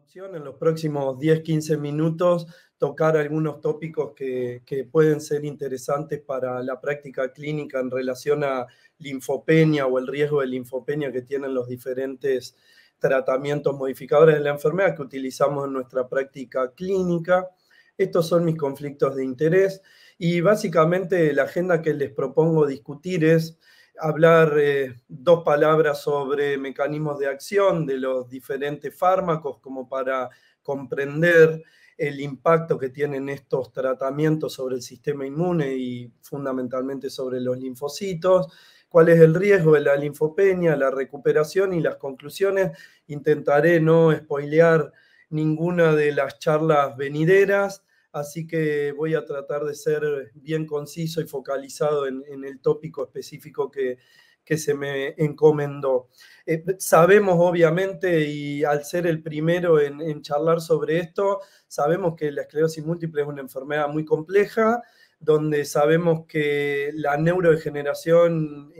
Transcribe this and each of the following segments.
opción en los próximos 10-15 minutos tocar algunos tópicos que pueden ser interesantes para la práctica clínica en relación a linfopenia o el riesgo de linfopenia que tienen los diferentes tratamientos modificadores de la enfermedad que utilizamos en nuestra práctica clínica. Estos son mis conflictos de interés y básicamente la agenda que les propongo discutir es hablar 2 palabras sobre mecanismos de acción de los diferentes fármacos como para comprender el impacto que tienen estos tratamientos sobre el sistema inmune y fundamentalmente sobre los linfocitos, cuál es el riesgo de la linfopenia, la recuperación y las conclusiones. Intentaré no spoilear ninguna de las charlas venideras, así que voy a tratar de ser bien conciso y focalizado en el tópico específico que se me encomendó. Sabemos, obviamente, y al ser el primero en charlar sobre esto, sabemos que la esclerosis múltiple es una enfermedad muy compleja, donde sabemos que la neurodegeneración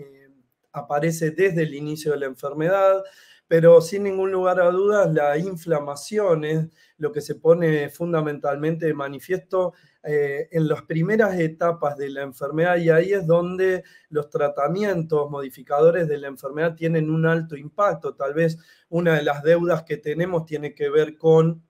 aparece desde el inicio de la enfermedad, pero sin ningún lugar a dudas la inflamación es lo que se pone fundamentalmente de manifiesto en las primeras etapas de la enfermedad, y ahí es donde los tratamientos modificadores de la enfermedad tienen un alto impacto. Tal vez una de las deudas que tenemos tiene que ver con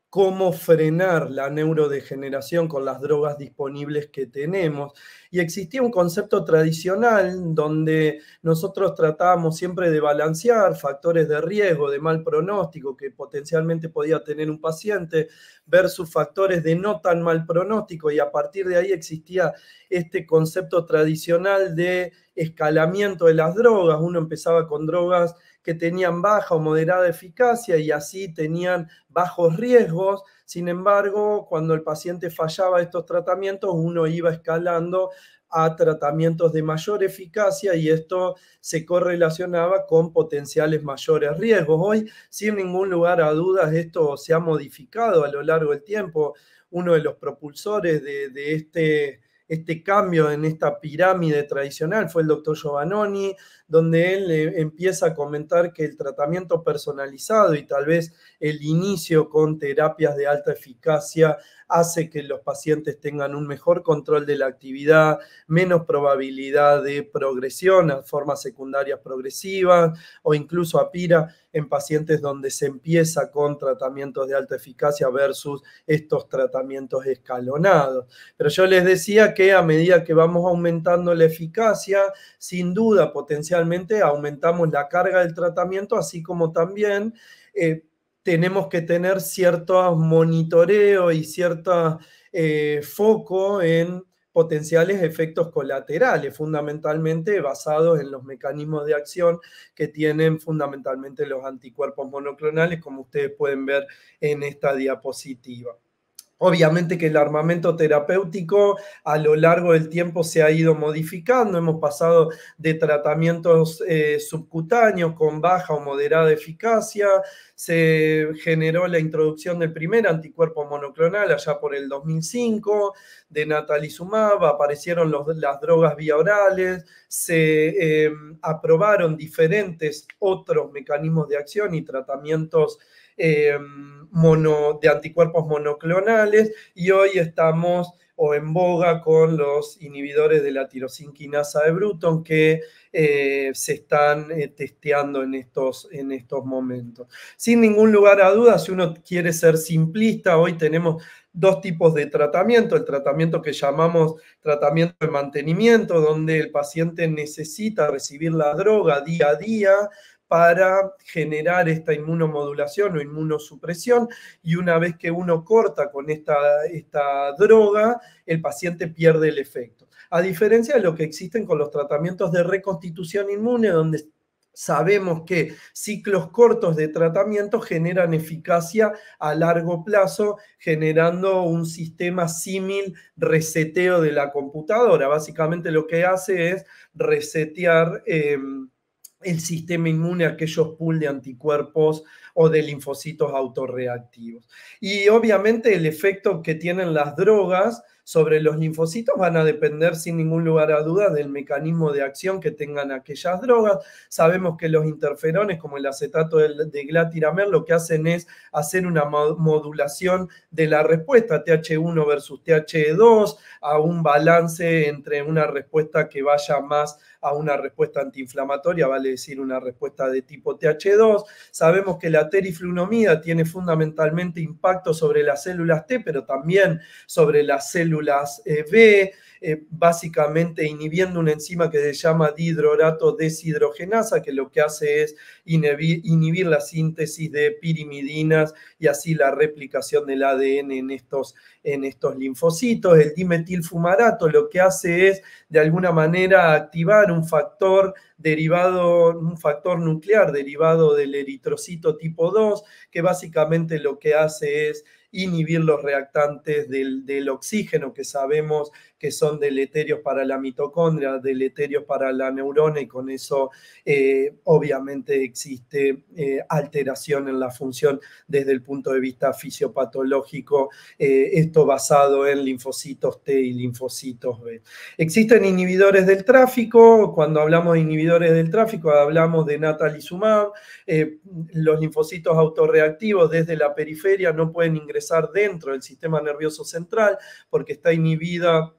cómo frenar la neurodegeneración con las drogas disponibles que tenemos. Y existía un concepto tradicional donde nosotros tratábamos siempre de balancear factores de riesgo, de mal pronóstico que potencialmente podía tener un paciente versus factores de no tan mal pronóstico, y a partir de ahí existía este concepto tradicional de escalamiento de las drogas. Uno empezaba con drogas que tenían baja o moderada eficacia y así tenían bajos riesgos. Sin embargo, cuando el paciente fallaba estos tratamientos, uno iba escalando a tratamientos de mayor eficacia y esto se correlacionaba con potenciales mayores riesgos. Hoy, sin ningún lugar a dudas, esto se ha modificado a lo largo del tiempo. Uno de los propulsores de este cambio en esta pirámide tradicional fue el doctor Giovannoni, donde él empieza a comentar que el tratamiento personalizado y tal vez el inicio con terapias de alta eficacia hace que los pacientes tengan un mejor control de la actividad, menos probabilidad de progresión a formas secundarias progresivas o incluso a PIRA en pacientes donde se empieza con tratamientos de alta eficacia versus estos tratamientos escalonados. Pero yo les decía que a medida que vamos aumentando la eficacia, sin duda potencialmente aumentamos la carga del tratamiento, así como también tenemos que tener cierto monitoreo y cierto foco en potenciales efectos colaterales, fundamentalmente basados en los mecanismos de acción que tienen fundamentalmente los anticuerpos monoclonales, como ustedes pueden ver en esta diapositiva. Obviamente que el armamento terapéutico a lo largo del tiempo se ha ido modificando. Hemos pasado de tratamientos subcutáneos con baja o moderada eficacia. Se generó la introducción del primer anticuerpo monoclonal allá por el 2005, de natalizumab. Aparecieron las drogas vía orales. Se aprobaron diferentes otros mecanismos de acción y tratamientos de anticuerpos monoclonales, y hoy estamos en boga con los inhibidores de la tirosina quinasa de Bruton que se están testeando en estos momentos. Sin ningún lugar a dudas, si uno quiere ser simplista, hoy tenemos 2 tipos de tratamiento: el tratamiento que llamamos tratamiento de mantenimiento, donde el paciente necesita recibir la droga día a día para generar esta inmunomodulación o inmunosupresión, y una vez que uno corta con esta droga, el paciente pierde el efecto. A diferencia de lo que existen con los tratamientos de reconstitución inmune, donde sabemos que ciclos cortos de tratamiento generan eficacia a largo plazo, generando un sistema símil reseteo de la computadora. Básicamente lo que hace es resetear el sistema inmune, aquellos pool de anticuerpos o de linfocitos autorreactivos. Y obviamente el efecto que tienen las drogas sobre los linfocitos van a depender sin ningún lugar a dudas del mecanismo de acción que tengan aquellas drogas. Sabemos que los interferones, como el acetato de glatiramel, lo que hacen es hacer una modulación de la respuesta TH1 versus TH2 a un balance entre una respuesta que vaya más a una respuesta antiinflamatoria, vale decir una respuesta de tipo TH2. Sabemos que la teriflunomida tiene fundamentalmente impacto sobre las células T, pero también sobre las células B, básicamente inhibiendo una enzima que se llama dihidrorato deshidrogenasa, que lo que hace es inhibir la síntesis de pirimidinas y así la replicación del ADN en estos linfocitos. El dimetilfumarato lo que hace es, de alguna manera, activar un factor nuclear derivado del eritrocito tipo 2, que básicamente lo que hace es inhibir los reactantes del oxígeno, que sabemos que son deleterios para la mitocondria, deleterios para la neurona, y con eso obviamente existe alteración en la función desde el punto de vista fisiopatológico, esto basado en linfocitos T y linfocitos B. Existen inhibidores del tráfico. Cuando hablamos de inhibidores del tráfico hablamos de natalizumab. Los linfocitos autorreactivos desde la periferia no pueden ingresar dentro del sistema nervioso central porque está inhibida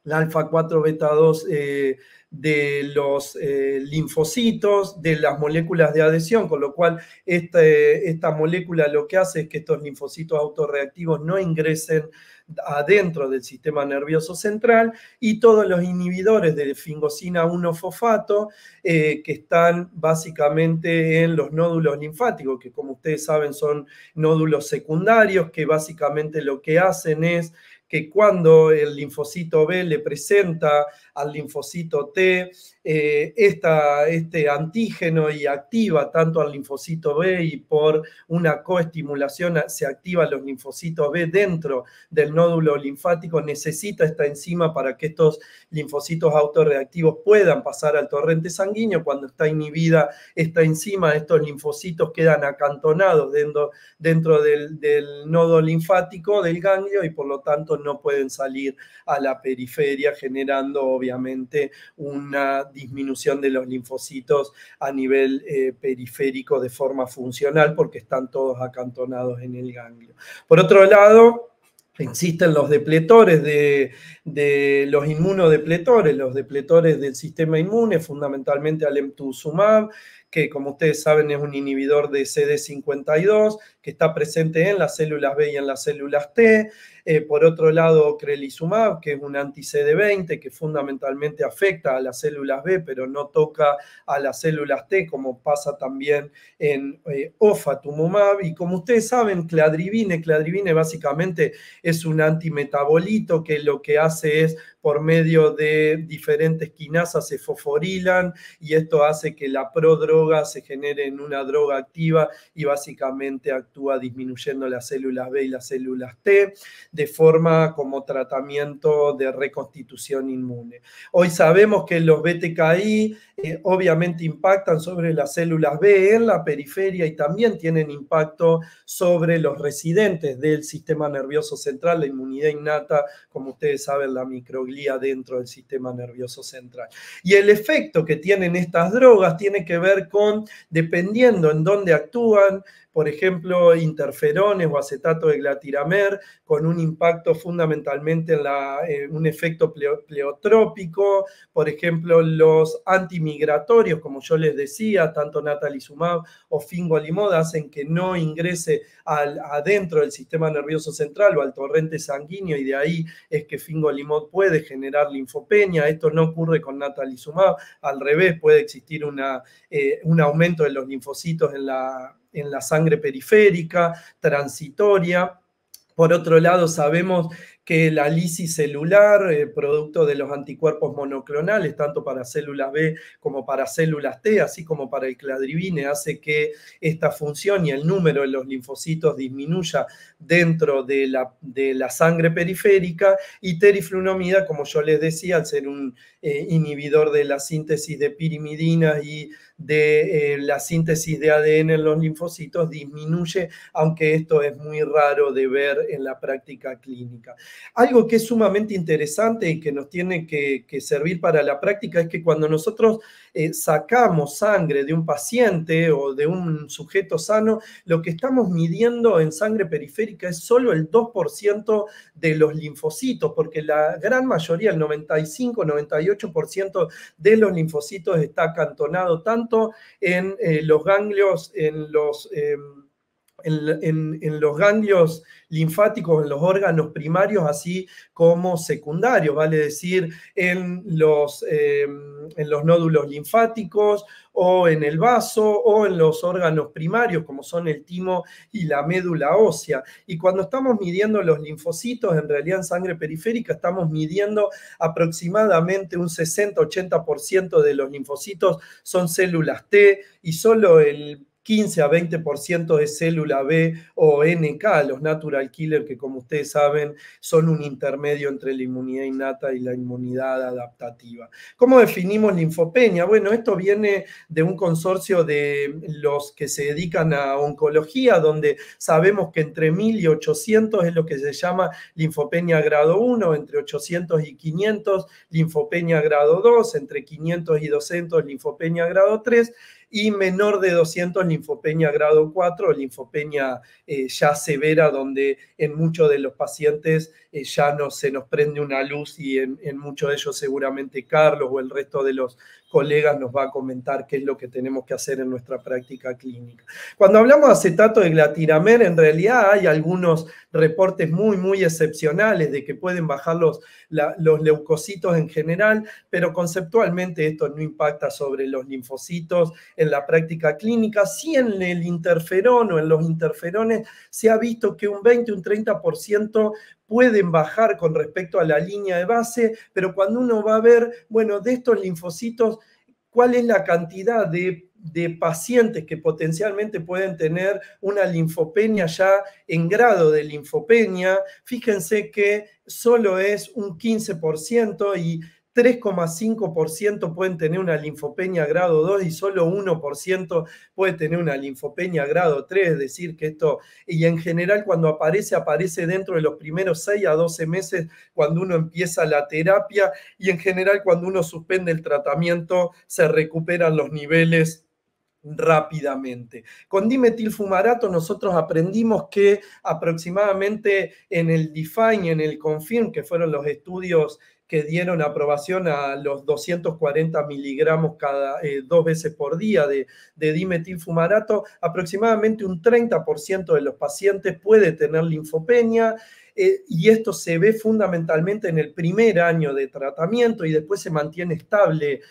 la alfa-4 beta-2 de los linfocitos, de las moléculas de adhesión, con lo cual esta molécula lo que hace es que estos linfocitos autorreactivos no ingresen adentro del sistema nervioso central, y todos los inhibidores de fingosina 1-fosfato que están básicamente en los nódulos linfáticos, que como ustedes saben son nódulos secundarios, que básicamente lo que hacen es que cuando el linfocito B le presenta al linfocito T este antígeno y activa tanto al linfocito B, y por una coestimulación se activan los linfocitos B dentro del nódulo linfático, necesita esta enzima para que estos linfocitos autorreactivos puedan pasar al torrente sanguíneo. Cuando está inhibida esta enzima, estos linfocitos quedan acantonados dentro del nodo linfático del ganglio y por lo tanto no pueden salir a la periferia, generando obviamente una disminución de los linfocitos a nivel periférico de forma funcional porque están todos acantonados en el ganglio. Por otro lado, existen los depletores de los inmunodepletores, los depletores del sistema inmune, fundamentalmente alemtuzumab, que como ustedes saben es un inhibidor de CD52, que está presente en las células B y en las células T. Por otro lado, ocrelizumab, que es un anti-CD20, que fundamentalmente afecta a las células B, pero no toca a las células T, como pasa también en ofatumumab. Y como ustedes saben, cladribine básicamente es un antimetabolito que lo que hace es, por medio de diferentes quinasas, se fosforilan, y esto hace que la prodroga se genere en una droga activa y básicamente actúa disminuyendo las células B y las células T de forma como tratamiento de reconstitución inmune. Hoy sabemos que los BTKI obviamente impactan sobre las células B en la periferia y también tienen impacto sobre los residentes del sistema nervioso central, la inmunidad innata, como ustedes saben, la microglía dentro del sistema nervioso central. Y el efecto que tienen estas drogas tiene que ver con, dependiendo en dónde actúan, por ejemplo, interferones o acetato de glatiramel, con un impacto fundamentalmente en un efecto pleotrópico. Por ejemplo, los antimigratorios, como yo les decía, tanto natalizumab o fingolimod, hacen que no ingrese adentro del sistema nervioso central o al torrente sanguíneo, y de ahí es que fingolimod puede generar linfopenia. Esto no ocurre con natalizumab, al revés, puede existir un aumento de los linfocitos en la sangre periférica, transitoria. Por otro lado, sabemos que la lisis celular, producto de los anticuerpos monoclonales, tanto para células B como para células T, así como para el cladribine, hace que esta función y el número de los linfocitos disminuya dentro de la sangre periférica, y teriflunomida, como yo les decía, al ser un inhibidor de la síntesis de pirimidinas y de la síntesis de ADN en los linfocitos, disminuye, aunque esto es muy raro de ver en la práctica clínica. Algo que es sumamente interesante y que nos tiene que servir para la práctica es que cuando nosotros sacamos sangre de un paciente o de un sujeto sano, lo que estamos midiendo en sangre periférica es solo el 2% de los linfocitos, porque la gran mayoría, el 95-98% de los linfocitos está acantonado tanto en los ganglios, en los ganglios linfáticos, en los órganos primarios, así como secundarios, vale decir, en los nódulos linfáticos, o en el vaso, o en los órganos primarios, como son el timo y la médula ósea. Y cuando estamos midiendo los linfocitos, en realidad en sangre periférica estamos midiendo aproximadamente un 60-80% de los linfocitos son células T, y solo el 15 a 20% de célula B o NK, los natural killer, que como ustedes saben son un intermedio entre la inmunidad innata y la inmunidad adaptativa. ¿Cómo definimos linfopenia? Bueno, esto viene de un consorcio de los que se dedican a oncología, donde sabemos que entre 1000 y 800 es lo que se llama linfopenia grado 1, entre 800 y 500 linfopenia grado 2, entre 500 y 200 linfopenia grado 3, y menor de 200 linfopenia grado 4, linfopenia ya severa, donde en muchos de los pacientes ya no se nos prende una luz, y en muchos de ellos seguramente Carlos o el resto de los colegas nos va a comentar qué es lo que tenemos que hacer en nuestra práctica clínica. Cuando hablamos de acetato de glatiramel, en realidad hay algunos reportes muy excepcionales de que pueden bajar los leucocitos en general, pero conceptualmente esto no impacta sobre los linfocitos en la práctica clínica. Sí, en el interferón o en los interferones se ha visto que un 20, un 30% pueden bajar con respecto a la línea de base, pero cuando uno va a ver, bueno, de estos linfocitos, ¿cuál es la cantidad de pacientes que potencialmente pueden tener una linfopenia ya en grado de linfopenia? Fíjense que solo es un 15%, y 3,5% pueden tener una linfopenia grado 2 y solo 1% puede tener una linfopenia grado 3, es decir, que esto, y en general cuando aparece dentro de los primeros 6 a 12 meses cuando uno empieza la terapia, y en general cuando uno suspende el tratamiento se recuperan los niveles rápidamente. Con dimetilfumarato nosotros aprendimos que aproximadamente en el DEFINE y en el CONFIRM, que fueron los estudios que dieron aprobación a los 240 miligramos cada 2 veces por día de dimetilfumarato, aproximadamente un 30% de los pacientes puede tener linfopenia, y esto se ve fundamentalmente en el primer año de tratamiento, y después se mantiene estable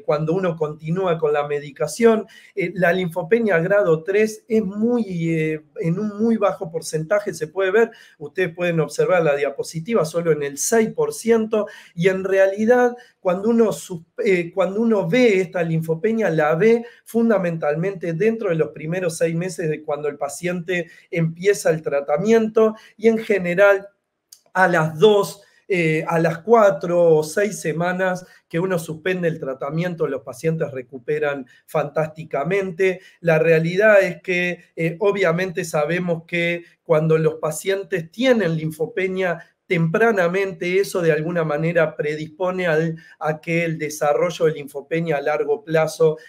cuando uno continúa con la medicación. La linfopenia grado 3 es en un muy bajo porcentaje, se puede ver, ustedes pueden observar la diapositiva, solo en el 6%, y en realidad cuando uno ve esta linfopenia, la ve fundamentalmente dentro de los primeros 6 meses de cuando el paciente empieza el tratamiento, y en general a las 4 o 6 semanas que uno suspende el tratamiento, los pacientes recuperan fantásticamente. La realidad es que obviamente sabemos que cuando los pacientes tienen linfopenia tempranamente, eso de alguna manera predispone a que el desarrollo de linfopenia a largo plazo,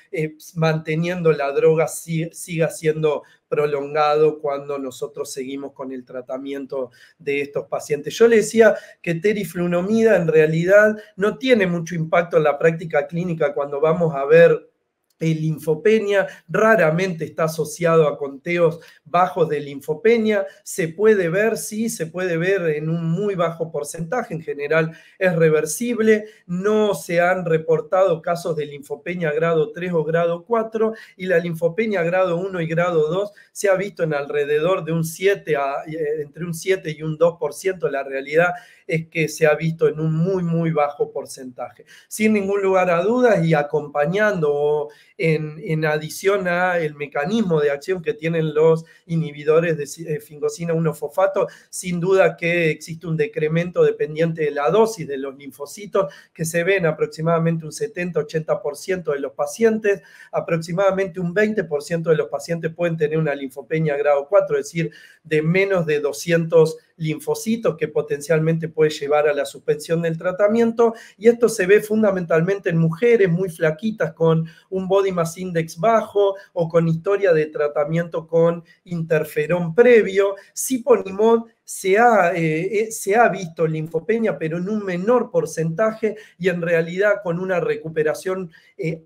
manteniendo la droga, siga siendo prolongado cuando nosotros seguimos con el tratamiento de estos pacientes. Yo le decía que teriflunomida en realidad no tiene mucho impacto en la práctica clínica cuando vamos a ver linfopenia, raramente está asociado a conteos bajos de linfopenia. Se puede ver, sí, se puede ver en un muy bajo porcentaje, en general es reversible. No se han reportado casos de linfopenia grado 3 o grado 4 y la linfopenia grado 1 y grado 2 se ha visto en alrededor de un 7 entre un 7 y un 2%. La realidad es que se ha visto en un muy, muy bajo porcentaje. Sin ningún lugar a dudas y acompañando en adición a el mecanismo de acción que tienen los inhibidores de fingosina 1-fosfato, sin duda que existe un decremento dependiente de la dosis de los linfocitos que se ve en aproximadamente un 70-80% de los pacientes. Aproximadamente un 20% de los pacientes pueden tener una linfopenia grado 4, es decir, de menos de 200 linfocitos, que potencialmente puede llevar a la suspensión del tratamiento, y esto se ve fundamentalmente en mujeres muy flaquitas con un body mass index bajo o con historia de tratamiento con interferón previo. Siponimod se ha visto linfopenia, pero en un menor porcentaje y en realidad con una recuperación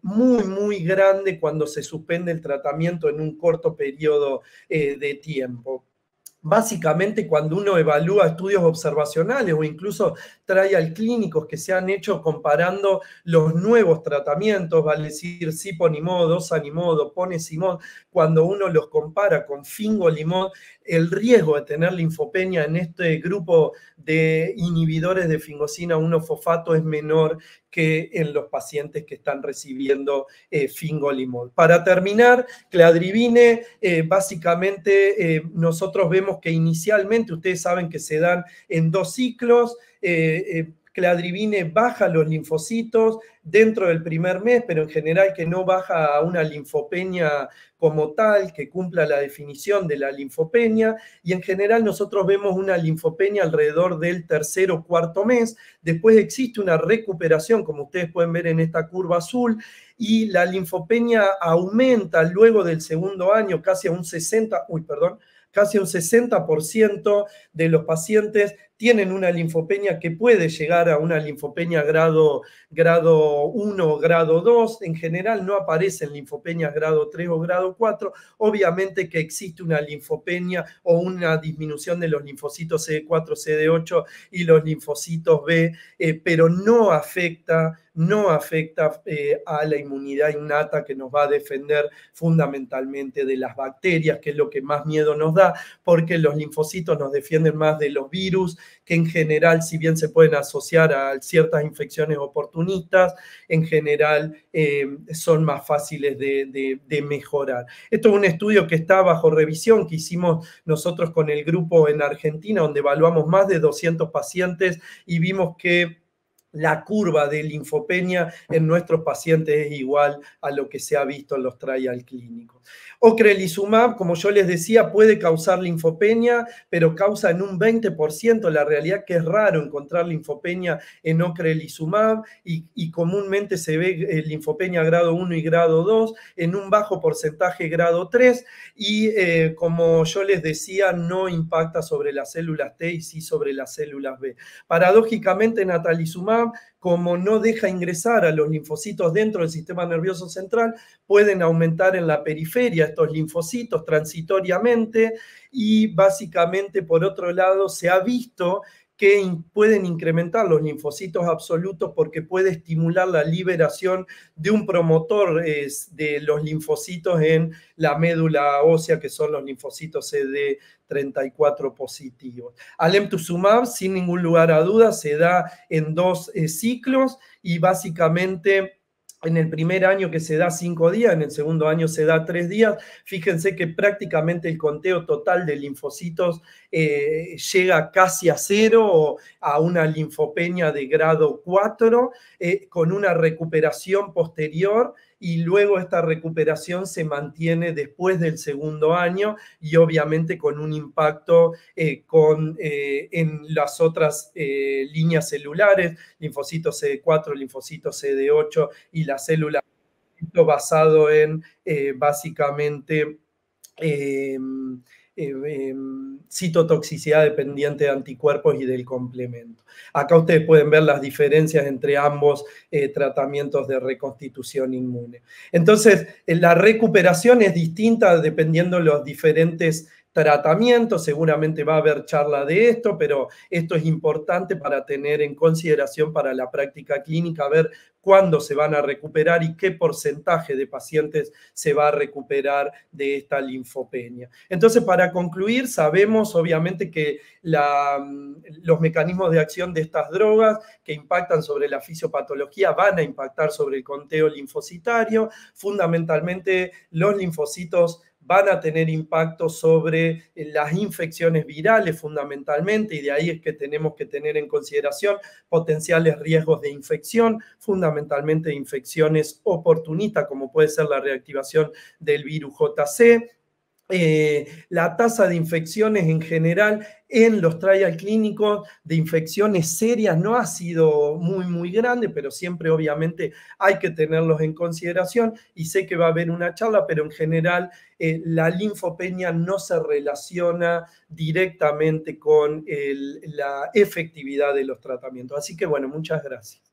muy, muy grande cuando se suspende el tratamiento en un corto periodo de tiempo. Básicamente, cuando uno evalúa estudios observacionales o incluso trial clínicos que se han hecho comparando los nuevos tratamientos, vale decir, siponimod, ozanimod, ponesimod, cuando uno los compara con fingolimod, el riesgo de tener linfopenia en este grupo de inhibidores de fingosina 1-fosfato es menor que en los pacientes que están recibiendo fingolimod. Para terminar, cladribine, básicamente nosotros vemos que inicialmente, ustedes saben que se dan en 2 ciclos, cladribine baja los linfocitos dentro del primer mes, pero en general que no baja a una linfopenia como tal, que cumpla la definición de la linfopenia, y en general nosotros vemos una linfopenia alrededor del tercer o cuarto mes. Después existe una recuperación, como ustedes pueden ver en esta curva azul, y la linfopenia aumenta luego del segundo año casi a un 60% de los pacientes tienen una linfopenia que puede llegar a una linfopenia grado 1 o grado 2. En general no aparecen linfopenias grado 3 o grado 4. Obviamente que existe una linfopenia o una disminución de los linfocitos CD4, CD8 y los linfocitos B, pero no afecta a la inmunidad innata que nos va a defender fundamentalmente de las bacterias, que es lo que más miedo nos da, porque los linfocitos nos defienden más de los virus, que en general, si bien se pueden asociar a ciertas infecciones oportunistas, en general son más fáciles de mejorar. Esto es un estudio que está bajo revisión, que hicimos nosotros con el grupo en Argentina, donde evaluamos más de 200 pacientes y vimos que la curva de linfopenia en nuestros pacientes es igual a lo que se ha visto en los trial clínicos. Ocrelizumab, como yo les decía, puede causar linfopenia, pero causa en un 20%. La realidad que es raro encontrar linfopenia en ocrelizumab y comúnmente se ve linfopenia grado 1 y grado 2, en un bajo porcentaje grado 3 y como yo les decía, no impacta sobre las células T y sí sobre las células B. Paradójicamente, natalizumab, como no deja ingresar a los linfocitos dentro del sistema nervioso central, pueden aumentar en la periferia estos linfocitos transitoriamente y básicamente, por otro lado, se ha visto que pueden incrementar los linfocitos absolutos porque puede estimular la liberación de un promotor de los linfocitos en la médula ósea, que son los linfocitos CD34 positivos. Alemtuzumab, sin ningún lugar a dudas, se da en 2 ciclos y básicamente en el primer año que se da 5 días, en el segundo año se da 3 días. Fíjense que prácticamente el conteo total de linfocitos llega casi a 0 o a una linfopenia de grado 4, con una recuperación posterior, y luego esta recuperación se mantiene después del segundo año y obviamente con un impacto en las otras líneas celulares, linfocitos CD4, linfocitos CD8 y la célula basado en básicamente citotoxicidad dependiente de anticuerpos y del complemento. Acá ustedes pueden ver las diferencias entre ambos tratamientos de reconstitución inmune. Entonces, la recuperación es distinta dependiendo de los diferentes tratamientos. Seguramente va a haber charla de esto, pero esto es importante para tener en consideración para la práctica clínica, ver cuándo se van a recuperar y qué porcentaje de pacientes se va a recuperar de esta linfopenia. Entonces, para concluir, sabemos obviamente que los mecanismos de acción de estas drogas que impactan sobre la fisiopatología van a impactar sobre el conteo linfocitario. Fundamentalmente, los linfocitos van a tener impacto sobre las infecciones virales fundamentalmente, y de ahí es que tenemos que tener en consideración potenciales riesgos de infección, fundamentalmente infecciones oportunistas, como puede ser la reactivación del virus JC. La tasa de infecciones en general en los trials clínicos de infecciones serias no ha sido muy grande, pero siempre obviamente hay que tenerlos en consideración, y sé que va a haber una charla, pero en general la linfopenia no se relaciona directamente con la efectividad de los tratamientos. Así que bueno, muchas gracias.